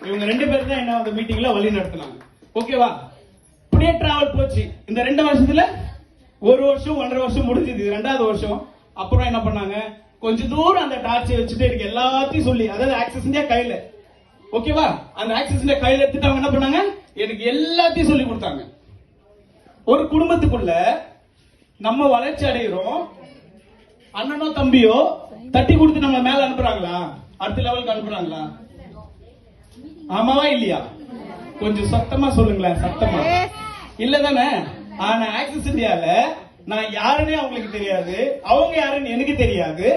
இவங்க 2 பேர் தான் என்ன அந்த மீட்டிங்ல வழி நடத்தினாங்க. ஓகேவா? இப்படியே டிராவல் போச்சு. இந்த 2 வருஷத்துல 1 வருஷம் 1.5 வருஷம் முடிஞ்சது. 2வது வருஷம் அப்புறம் என்ன பண்ணாங்க, கொஞ்ச தூரம் அந்த டார்ச்சை வச்சுட்டு எனக்கு எல்லாத்தையும் சொல்லி, அதாவது ஆக்சஸ் இந்தியா கையில, ஓகேவா, அந்த ஆக்சஸ் இந்தியா கையில எடுத்துட்டு அவங்க என்ன பண்ணாங்க, எனக்கு எல்லாத்தையும் சொல்லி கொடுத்தாங்க. ஒரு குடும்பத்துக்குள்ள நம்ம வளர்ச்சி அடைகிறோம், அண்ணனோ தம்பியோ தட்டி கொடுத்து நம்ம மேல அனுப்புறாங்களா, அடுத்த லெவலுக்கு அனுப்புறாங்களா? ஆமாவா இல்லையா? கொஞ்சம் சத்தமா சொல்லுங்களேன். சத்தமா இல்ல தானே? ஆனா ஆக்சஸ் இந்தியால நான் யாருன்னே அவங்களுக்கு தெரியாது, அவங்க யாருன்னு எனக்கு தெரியாது.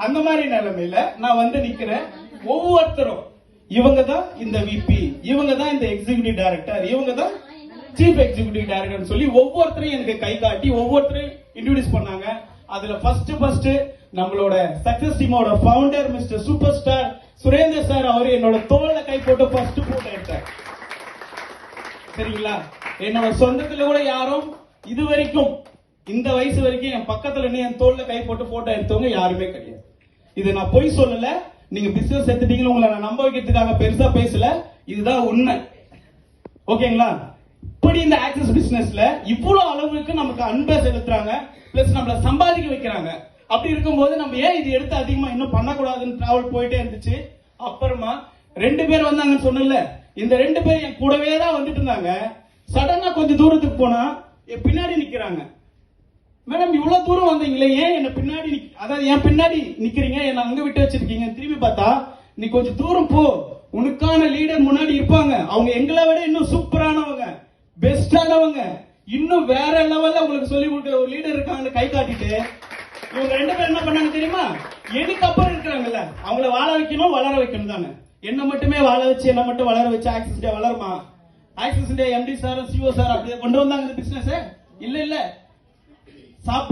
அந்த மாதிரி நிலைமையில நான் வந்து நிக்கிறேன். ஒவ்வொருத்தரும் இவங்க தான் இந்த விபி, இவங்க தான் இந்த எக்ஸிகியூட்டிவ் டைரக்டர், இவங்க தான் சீஃப் எக்ஸிகியூட்டிவ் டைரக்டர் சொல்லி ஒவ்வொருத்தரையும் எனக்கு கை காட்டி ஒவ்வொருத்தரையும் இன்ட்ரோடியூஸ் பண்ணாங்க. அதுல ஃபர்ஸ்ட் நம்மளோட சக்சஸ் டீமோட founder mister super star Surender sir அவர் என்னோட தோல்ல கை போட்டு ஃபர்ஸ்ட் போட்டோ எடுத்தார். சரிங்களா? என்னோட சொந்தத்துல கூட யாரும் இது வரைக்கும் இந்த வயசு வரைக்கும் என் பக்கத்துல என் தோல்ல கை போட்டு போட்டோ எடுத்தவங்க யாருமே கிடையாது. இது நான் பொய் சொல்லல, நீங்க பிசினஸ் எடுத்துட்டீங்க உங்களை நான் நம்ப வைக்கிறதுக்காக பெருசா பேசல, இதுதான் உண்மை. ஓகேங்களா? இப்படி இந்த ஆக்சஸ் பிசினஸ்ல இவ்வளவு அளவுக்கு நமக்கு அன்பை செலுத்துறாங்க, பிளஸ் நம்மள சம்பாதிக்க வைக்கிறாங்க. அப்படி இருக்கும்போது நம்ம ஏன் இது எடுத்து அதிகமா இன்னும் பண்ணக்கூடாதுன்னு டிராவல் போயிட்டே இருந்துச்சு. அப்புறமா 2 பேர் வந்தாங்கன்னு சொன்னல, இந்த 2 பேர் என் கூடவே தான் வந்துட்டு இருந்தாங்க. சடனா கொஞ்சம் தூரத்துக்கு போனா என் பின்னாடி நிக்கிறாங்க. மேடம் இவ்வளவு தூரம் வந்தீங்களே, ஏன் என்ன பின்னாடி அதாவது என் பின்னாடி நிக்கிறீங்க, என்ன அங்க விட்டு வச்சிருக்கீங்க? திரும்பி பார்த்தா நீ கொஞ்சம் தூரம் போ, உனக்கான லீடர் முன்னாடி இருப்பாங்க, அவங்க எங்களை விட இன்னும் சூப்பரானவங்க, பெஸ்டானவங்க, இன்னும் வேற லெவல்ல உங்களுக்கு சொல்லி கொடுக்குற ஒரு லீடர் இருக்காங்க. கை காட்டிட்டு இவங்க 2 பேர் என்ன பண்ணாங்க தெரியுமா? எனக்கு அப்புறம் இருக்கிறாங்கல்ல அவங்கள வாழ வைக்கணும், வளர வைக்கணும் தானே. என்ன மட்டுமே வாழ வச்சு என்ன மட்டும் வளர வச்சு ஆக்சஸ் இந்தியா வளருமா? Axis India MD sir CEO sir அப்படியே கொண்டு வந்தாங்க இந்த பிசினஸ். இல்ல